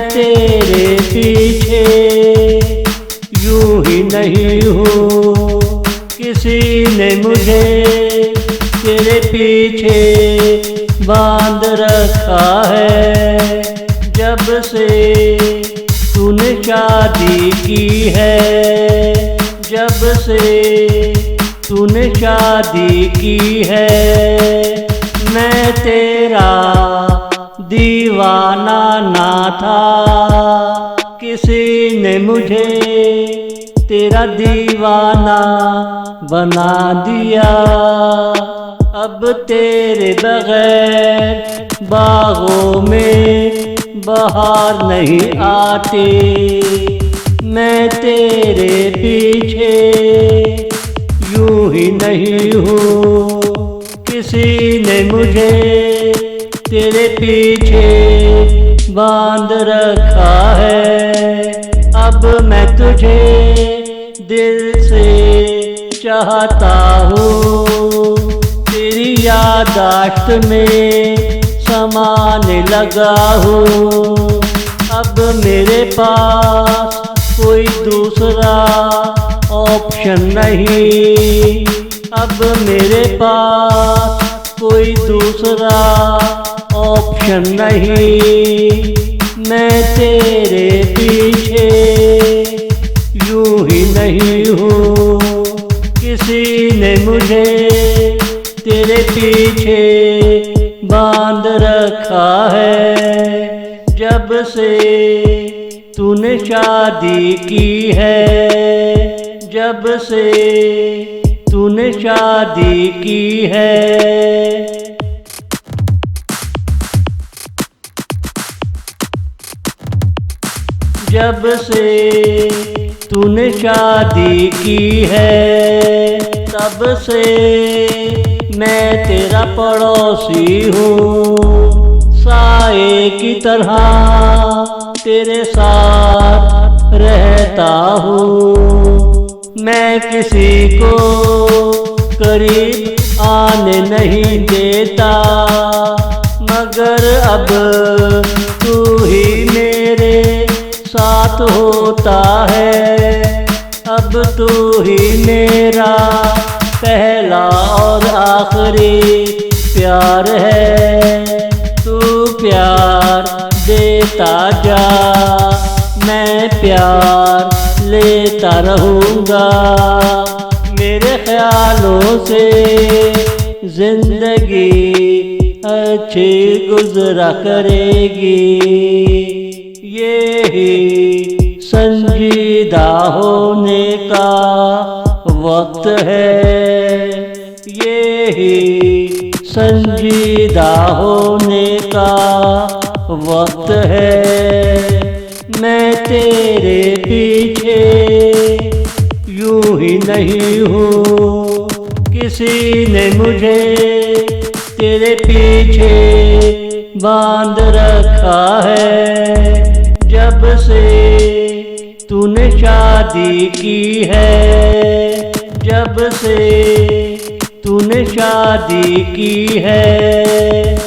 तेरे पीछे यूं ही नहीं हूँ, किसी ने मुझे तेरे पीछे बांध रखा है। जब से तूने शादी की है, जब से तूने शादी की है, मैं तेरा दीवाना ना था, किसी ने मुझे तेरा दीवाना बना दिया। अब तेरे बगैर बागों में बहार नहीं आती, मैं तेरे पीछे यूं ही नहीं हूँ, किसी ने मुझे तेरे पीछे बांध रखा है। अब मैं तुझे दिल से चाहता हूँ, तेरी यादाश्त में समाने लगा हूँ। अब मेरे पास कोई दूसरा ऑप्शन नहीं, अब मेरे पास कोई दूसरा ऑप्शन नहीं, मैं तेरे पीछे यूं ही नहीं हूँ, किसी ने मुझे तेरे पीछे बांध रखा है। जब से तूने शादी की है, जब से तूने शादी की है, जब से तूने शादी की है, तब से मैं तेरा पड़ोसी हूँ। साए की तरह तेरे साथ रहता हूँ, मैं किसी को करीब आने नहीं देता, मगर अब तू ही मेरे साथ होता है। अब तू ही मेरा पहला और आखिरी प्यार है। तू प्यार देता जा, मैं प्यार लेता रहूँगा। मेरे ख्यालों से जिंदगी अच्छी गुजरा करेगी, यही संजीदा होने का वक्त है, यही संजीदा होने का वक्त है। मैं तेरे पीछे यूं ही नहीं हूँ, किसी ने मुझे तेरे पीछे बांध रखा है। जब से तूने शादी की है, जब से तूने शादी की है,